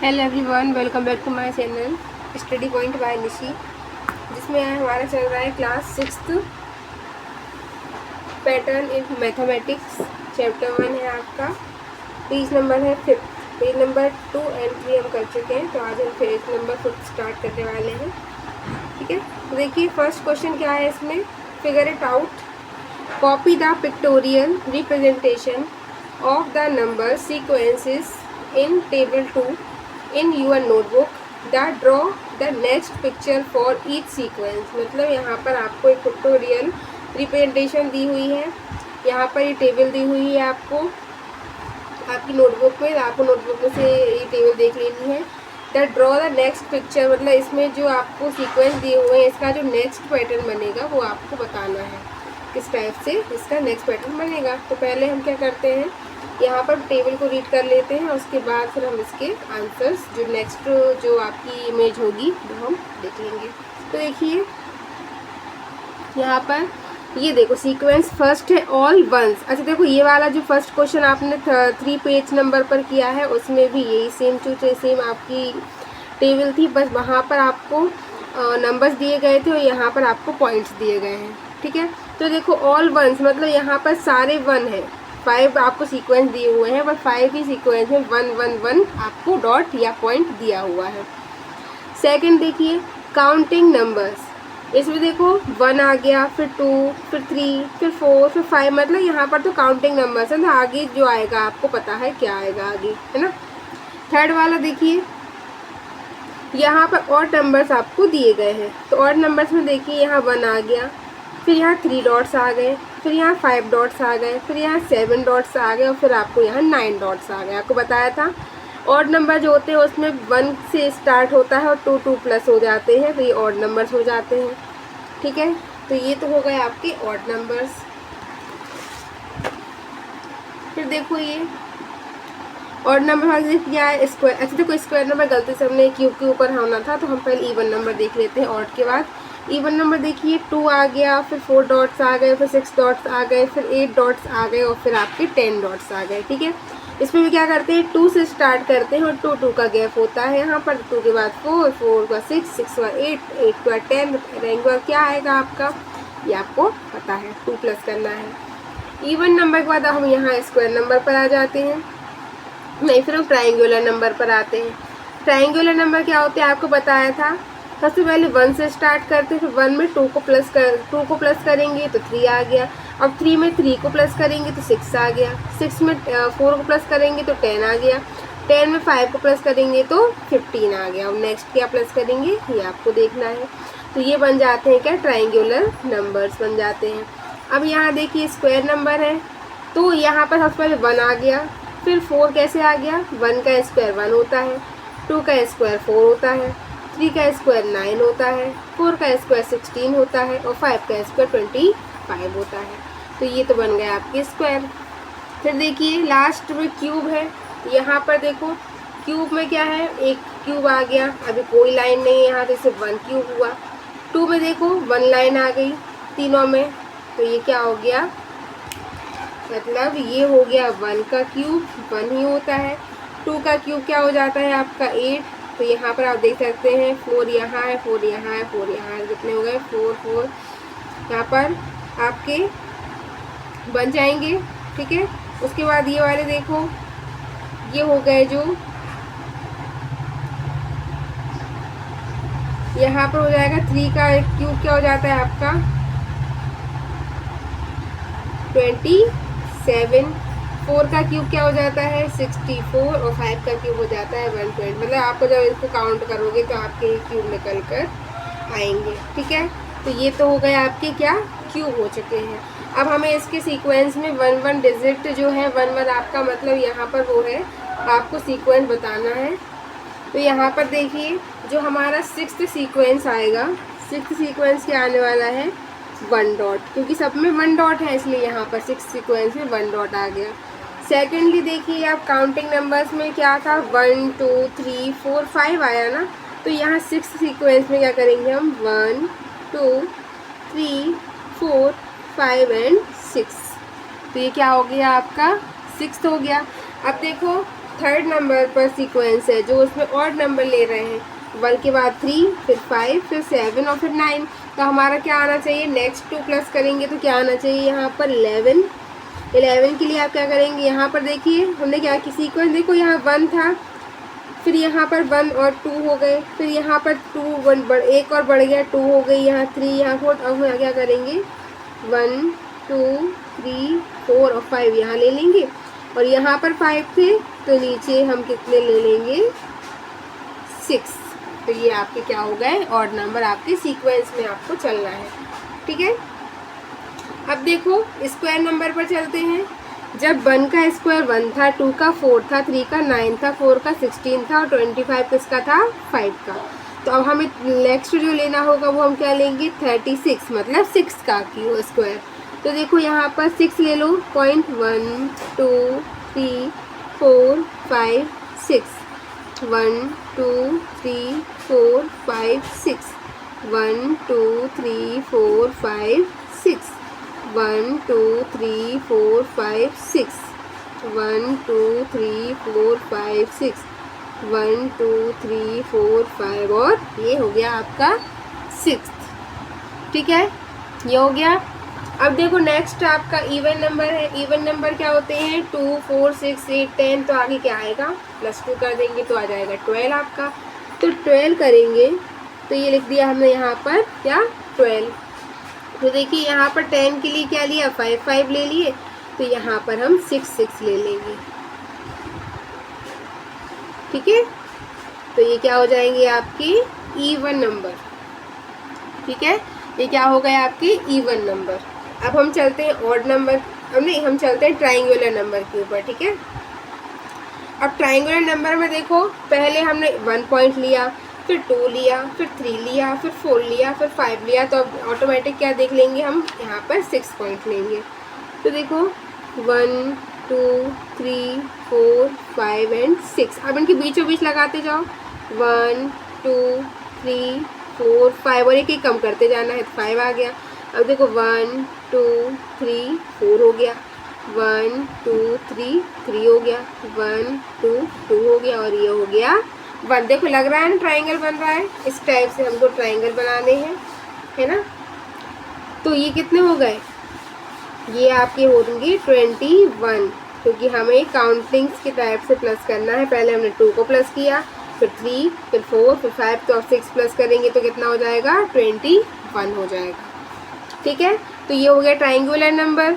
Hello everyone, welcome back to my channel study point by Nishi, जिसमें हमारा चल रहा है class 6th pattern in mathematics. Chapter 1 है आपका, पेज नंबर है 5। पेज नंबर 2 एंड 3 हम कर चुके हैं, तो आज हम पेज नंबर 5 स्टार्ट करने वाले हैं। ठीक है, तो देखिए फर्स्ट क्वेश्चन क्या है इसमें, figure it out. Copy the pictorial representation of the number sequences in table 2 in your notebook that draw the next picture for each sequence। मतलब यहाँ पर आपको एक पिक्टोरियल रिप्रेजेंटेशन दी हुई है, यहाँ पर ये टेबल दी हुई है आपको आपकी नोटबुक में। आपको नोटबुक में से ये टेबल देख लेनी है। The draw the next picture, मतलब इसमें जो आपको सीक्वेंस दिए हुए हैं इसका जो नेक्स्ट पैटर्न बनेगा वो आपको बताना है, किस टाइप से इसका नेक्स्ट पैटर्न बनेगा। तो पहले हम क्या करते हैं, यहाँ पर टेबल को रीड कर लेते हैं, उसके बाद फिर हम इसके आंसर्स जो नेक्स्ट जो आपकी इमेज होगी वो हम देख लेंगे। तो देखिए यहाँ पर ये देखो सीक्वेंस फर्स्ट है ऑल वंस। अच्छा देखो, ये वाला जो फर्स्ट क्वेश्चन आपने 3 पेज नंबर पर किया है उसमें भी यही सेम टू सेम आपकी टेबल थी, बस वहाँ पर आपको नंबर्स दिए गए थे और यहाँ पर आपको पॉइंट्स दिए गए हैं। ठीक है, तो देखो ऑल वंस मतलब यहाँ पर सारे 1 है। 5 आपको सीक्वेंस दिए हुए हैं, पर 5 ही सीक्वेंस में 1 1 1 आपको डॉट या पॉइंट दिया हुआ है। सेकंड देखिए काउंटिंग नंबर्स, इसमें देखो 1 आ गया, फिर 2, फिर 3, फिर 4, फिर 5, मतलब यहाँ पर तो काउंटिंग नंबर्स है ना, आगे जो आएगा आपको पता है क्या आएगा आगे, है ना। थर्ड वाला देखिए, यहाँ पर ऑड नंबर्स आपको दिए गए हैं, तो ऑड नंबर्स में देखिए यहाँ 1 आ गया, फिर यहाँ 3 डॉट्स आ गए, फिर यहाँ 5 डॉट्स आ गए, फिर यहाँ 7 डॉट्स आ गए और फिर आपको यहाँ 9 डॉट्स आ गए। आपको बताया था ऑड नंबर जो होते हैं उसमें 1 से स्टार्ट होता है और 2 2 प्लस हो जाते हैं, तो ये ऑड नंबर्स हो जाते हैं। ठीक है, तो ये तो हो गए आपके ऑड नंबर्स। फिर देखो ये ऑड नंबर क्या है, स्क्वायर। अच्छा देखो, स्क्वायर नंबर गलती से हमने क्यूब के ऊपर होना था, तो हम पहले इवन नंबर देख लेते हैं। ऑड के बाद इवन नंबर देखिए 2 आ गया, फिर 4 डॉट्स आ गए, फिर 6 डॉट्स आ गए, फिर 8 डॉट्स आ गए और फिर आपके 10 डॉट्स आ गए। ठीक है, इसमें भी क्या करते हैं, 2 से स्टार्ट करते हैं और 2 2 का गैप होता है यहाँ पर। 2 के बाद 4, 4 का 6, 6 का 8, 8 का 10, रैंक का क्या आएगा आपका, ये आपको पता है, 2 प्लस करना है। इवन नंबर के बाद हम यहाँ स्क्वायर नंबर पर आ जाते हैं, नहीं फिर हम ट्रायंगुलर नंबर पर आते हैं। ट्रायंगुलर नंबर क्या होते हैं आपको बताया था, सबसे पहले 1 से स्टार्ट करते हैं, फिर 1 में 2 को प्लस करेंगे तो 3 आ गया। अब 3 में 3 को प्लस करेंगे तो 6 आ गया। 6 में 4 को प्लस करेंगे तो 10 आ गया। 10 में 5 को प्लस करेंगे तो 15 आ गया। अब नेक्स्ट क्या प्लस करेंगे ये आपको देखना है। तो ये बन जाते हैं क्या, ट्रायंगुलर नंबर्स बन जाते हैं। अब यहाँ देखिए स्क्वायर नंबर है, तो यहाँ पर सबसे पहले 1 आ गया, फिर 4 कैसे आ गया, 1 का स्क्वायर 1 होता है, 2 का स्क्वायर 4 होता है, 3 का स्क्वायर 9 होता है, 4 का स्क्वायर 16 होता है और 5 का स्क्वायर 25 होता है। तो ये तो बन गया आपके स्क्वायर। फिर देखिए लास्ट में क्यूब है, यहाँ पर देखो क्यूब में क्या है, एक क्यूब आ गया, अभी कोई लाइन नहीं है यहाँ, तो इसे 1 क्यूब हुआ। 2 में देखो 1 लाइन आ गई तीनों में, तो ये क्या हो गया, मतलब ये हो गया 1 का क्यूब, 1 ही होता है। 2 का क्यूब क्या हो जाता है आपका 8, तो यहाँ पर आप देख सकते हैं 4 यहाँ है, 4 यहाँ है, 4 यहाँ है, कितने हो गए 4 4 यहाँ पर आपके बन जाएंगे। ठीक है, उसके बाद ये वाले देखो, ये हो गए जो यहाँ पर हो जाएगा 3 का क्यूब क्या हो जाता है आपका 27, 4 का क्यूब क्या हो जाता है 64 और 5 का क्यूब हो जाता है 120। मतलब आपको जब इसको काउंट करोगे तो आपके क्यूब निकल कर आएंगे। ठीक है, तो ये तो हो गए आपके क्या, क्यूब हो चुके हैं। अब हमें इसके सीक्वेंस में 1 1 डिजिट जो है 1 1 आपका मतलब यहाँ पर वो है, आपको सीक्वेंस बताना है। तो यहाँ पर देखिए जो हमारा 6th सीक्वेंस आएगा, 6th सीक्वेंस क्या आने वाला है 1 डॉट, क्योंकि सब में 1 डॉट है इसलिए यहाँ पर 6 सीक्वेंस में 1 डॉट आ गया। सेकेंडली देखिए आप काउंटिंग नंबर्स में क्या था 1 2 3 4 5 आया ना, तो यहाँ 6 सीक्वेंस में क्या करेंगे हम 1 2 3 4 5 एंड 6, तो ये क्या हो गया आपका 6th हो गया। अब देखो थर्ड नंबर पर सीक्वेंस है जो उसमें ऑड नंबर ले रहे हैं, 1 के बाद 3, फिर 5, फिर 7 और फिर 9। तो हमारा क्या आना चाहिए, नेक्स्ट 2 प्लस करेंगे तो क्या आना चाहिए यहाँ पर 11। 11 के लिए आप क्या करेंगे, यहाँ पर देखिए हमने क्या की सीक्वेंस, देखो यहाँ 1 था, फिर यहाँ पर 1 और 2 हो गए, फिर यहाँ पर 2 1 एक और बढ़ गया 2 हो गई, यहाँ 3, यहाँ 4। अब हम क्या करेंगे 1 2 3 4 और 5 यहाँ ले लेंगे, और यहाँ पर 5 थे तो नीचे हम कितने ले लेंगे 6। तो ये आपके क्या हो गए, ऑड नंबर आपके सीक्वेंस में आपको चलना है। ठीक है, अब देखो स्क्वायर नंबर पर चलते हैं। जब 1 का स्क्वायर 1 था, 2 का 4 था, 3 का 9 था, 4 का 16 था और 25 किसका था, 5 का। तो अब हमें नेक्स्ट जो लेना होगा वो हम क्या लेंगे 36, मतलब 6 का क्यू स्क्वायर। तो देखो यहाँ पर 6 ले लो, 1 2 3 4 5 6, 1 2 3 4 5 6, 1 2 3 4 5 6, 1 2 3 4 5 6, 1 2 3 4 5 6, 1 2 3 4 5 और ये हो गया आपका 6। ठीक है, ये हो गया। अब देखो नेक्स्ट आपका इवन नंबर है। इवन नंबर क्या होते हैं, 2 4 6 8 10। तो आगे क्या आएगा, +2 कर देंगे तो आ जाएगा 12 आपका। तो 12 करेंगे तो ये लिख दिया हमने यहाँ पर क्या 12। तो देखिए यहाँ पर 10 के लिए क्या लिया, 5 5 ले लिए, तो यहाँ पर हम 6 6 ले लेंगे। ठीक है, तो ये क्या हो जाएंगे आपके इवन नंबर। ठीक है, ये क्या हो गए आपके इवन नंबर। अब हम चलते हैं ऑड नंबर, हम चलते हैं ट्राइंगुलर नंबर के ऊपर। ठीक है, अब ट्राइंगुलर नंबर में देखो पहले हमने 1 पॉइंट लिया, फिर 2 लिया, फिर 3 लिया, फिर 4 लिया, फिर 5 लिया, तो अब ऑटोमेटिक क्या देख लेंगे हम यहाँ पर 6 पॉइंट लेंगे। तो देखो 1 2 3 4 5 एंड 6। अब इनके बीचों बीच लगाते जाओ, 1 2 3 4 5 और एक कम करते जाना है, 5 आ गया। अब देखो 1 2 3 4 हो गया, 1 2 3 3 हो गया, 1 2 2 हो गया और ये हो गया 1। देखो लग रहा है ना ट्राइंगल बन रहा है। इस टाइप से हमको ट्राइंगल बनाने हैं, है ना। तो ये कितने हो गए, ये आपके होंगे 21, क्योंकि हमें काउंटिंग्स के टाइप से प्लस करना है। पहले हमने 2 को प्लस किया, फिर 3, फिर 4, फिर 5, तो अब 6 प्लस करेंगे तो कितना हो जाएगा 21 हो जाएगा। ठीक है, तो ये हो गया ट्राइंगुलर नंबर।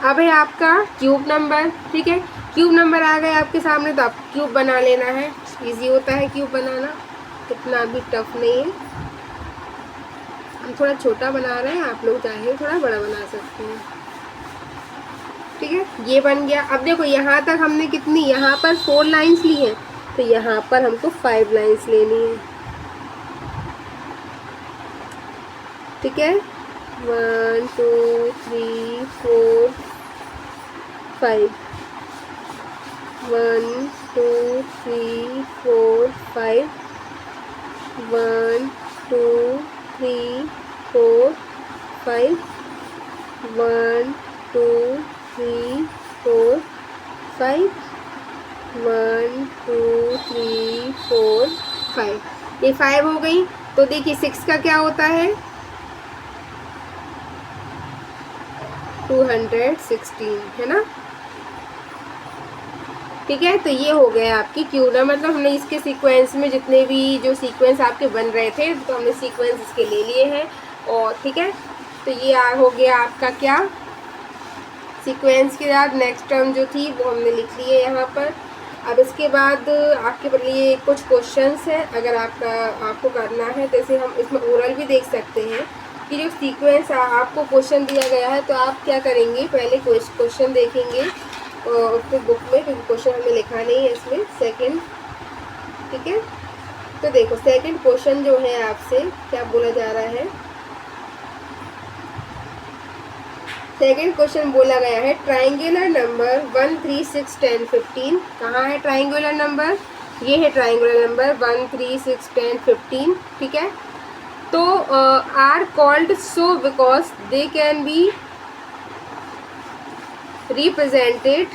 अब है आपका क्यूब नंबर। ठीक है, क्यूब नंबर आ गए आपके सामने, तो आप क्यूब बना लेना है। इजी होता है क्यूब बनाना, इतना भी टफ नहीं है। हम थोड़ा छोटा बना रहे हैं, आप लोग चाहे थोड़ा बड़ा बना सकते हैं। ठीक है, ये बन गया। अब देखो यहाँ तक हमने कितनी, यहाँ पर 4 लाइन्स ली हैं, तो यहाँ पर हमको 5 लाइन्स लेनी है। ठीक है, 1 2 3 4 5, 1 2 3 4 5, 1 2 3 4 5, 1 2 3 4 5, 1 2 3 4 5। ये 5 हो गई। तो देखिए 6 का क्या होता है, 216, है ना। ठीक है, तो ये हो गया आपकी क्यू ना, मतलब हमने इसके सीक्वेंस में जितने भी जो सीक्वेंस आपके बन रहे थे तो हमने सीक्वेंस इसके ले लिए हैं। और ठीक है, तो ये हो गया आपका क्या सीक्वेंस के बाद नेक्स्ट टर्म जो थी वो हमने लिख ली है यहाँ पर। अब इसके बाद आपके लिए कुछ क्वेश्चंस हैं, अगर आपको करना है, जैसे हम इसमें ओरल भी देख सकते हैं कि जो सीक्वेंस आपको क्वेश्चन दिया गया है तो आप क्या करेंगे, पहले क्वेश्चन देखेंगे और फिर बुक में, क्योंकि क्वेश्चन हमें लिखा नहीं है इसमें। सेकंड, ठीक है, तो देखो सेकंड क्वेश्चन जो है आपसे क्या बोला जा रहा है। सेकंड क्वेश्चन बोला गया है ट्राइंगुलर नंबर 1 3 6 10 15। कहाँ है ट्राइंगुलर नंबर, ये है ट्राइंगुलर नंबर 1 3 6 10 15। ठीक है, तो are called so because they can be represented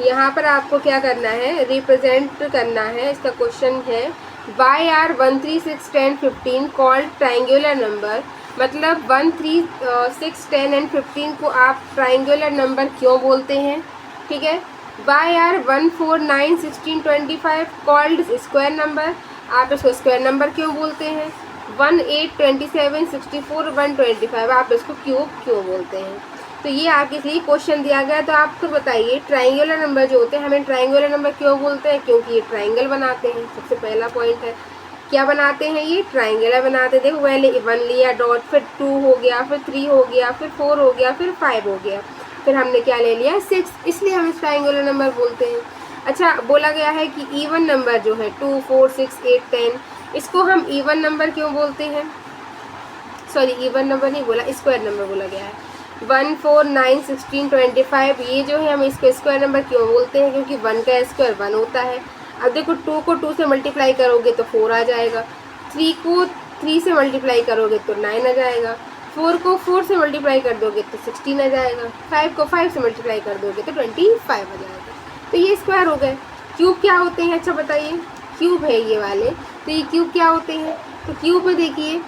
यहाँ पर आपको क्या करना है, रिप्रेजेंट करना है। इसका क्वेश्चन है why are 1, 3, 6, 10, 15 called triangular number, मतलब 1, 3, 6, 10 एंड 15 को आप ट्राइंगुलर नंबर क्यों बोलते हैं। ठीक है, why are 1, 4, 9, 16, 25 called square number, आप इसको स्क्वायर नंबर क्यों बोलते हैं। 1, 8, 27, 64, 125 आप इसको क्यूब क्यों बोलते हैं। तो ये आपके लिए क्वेश्चन दिया गया। तो आप खुद बताइए, ट्राइंगुलर नंबर जो होते हैं हमें ट्राइंगुलर नंबर क्यों बोलते हैं, क्योंकि ये ट्राइंगल बनाते हैं। सबसे पहला पॉइंट है, क्या बनाते हैं, ये ट्राइंगुलर बनाते हैं। देखो पहले 1 लिया डॉट, फिर 2 हो गया, फिर 3 हो गया, फिर 4 हो गया, फिर 5 हो गया, फिर हमने क्या ले लिया 6, इसलिए हम इस ट्राइंगुलर नंबर बोलते हैं। अच्छा, बोला गया है कि इवन नंबर जो है 2, 4, 6, 8, 10 इसको हम इवन नंबर क्यों बोलते हैं, सॉरी इवन नंबर नहीं बोला, स्क्वायर नंबर बोला गया है। 1, 4, 9, 16, 25 ये जो है हम इसको स्क्वायर नंबर क्यों बोलते हैं, क्योंकि 1 का स्क्वायर 1 होता है। अब देखो 2 को 2 से मल्टीप्लाई करोगे तो 4 आ जाएगा, 3 को 3 से मल्टीप्लाई करोगे तो 9 आ जाएगा, 4 को 4 से मल्टीप्लाई कर दोगे तो 16 आ जाएगा, 5 को 5 से मल्टीप्लाई कर दोगे तो 25 आ जाएगा। तो ये स्क्वायर हो गए। क्यूब क्या होते हैं, अच्छा बताइए, क्यूब है ये वाले, तो ये क्यूब क्या होते हैं। तो क्यूब में देखिए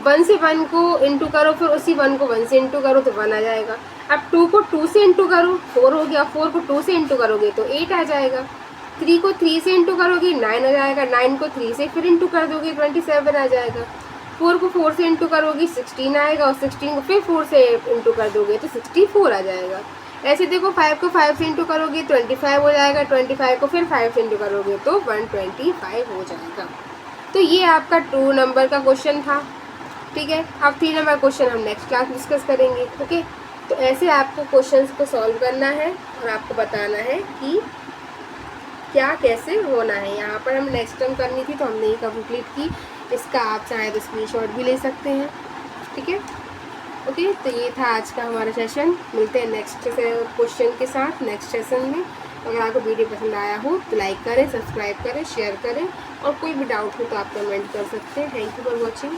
1 से 1 को इंटू करो, फिर उसी 1 को 1 से इंटू करो तो 1 आ जाएगा। अब 2 को 2 से इंटू करो 4 हो गया, 4 को 2 से इंटू करोगे तो 8 आ जाएगा, 3 को 3 से इंटू करोगे 9 आ जाएगा, 9 को 3 से फिर इंटू कर दोगे 27 आ जाएगा, 4 को 4 से इंटू करोगे 16 आएगा, और 16 को फिर 4 से इंटू कर दोगे तो 64 आ जाएगा। ऐसे देखो 5 को 5 से इंटू करोगे 25 हो जाएगा, 25 को फिर 5 से इंटू करोगे तो 125 हो जाएगा। तो ये आपका 2 नंबर का क्वेश्चन था। ठीक है, अब 3 नंबर क्वेश्चन हम नेक्स्ट क्लास डिस्कस करेंगे। ओके, तो ऐसे आपको क्वेश्चंस को सॉल्व करना है और आपको बताना है कि क्या कैसे होना है। यहाँ पर हम नेक्स्ट टाइम करनी थी तो हमने ये कंप्लीट की, इसका आप चाहे तो स्क्रीनशॉट भी ले सकते हैं। ठीक है, ओके, तो ये था आज का हमारा सेशन। मिलते हैं नेक्स्ट क्वेश्चन के साथ नेक्स्ट सेशन में। अगर आपको वीडियो पसंद आया हो तो लाइक करें, सब्सक्राइब करें, शेयर करें, और कोई भी डाउट हो तो आप कमेंट कर सकते हैं। Thank you for watching.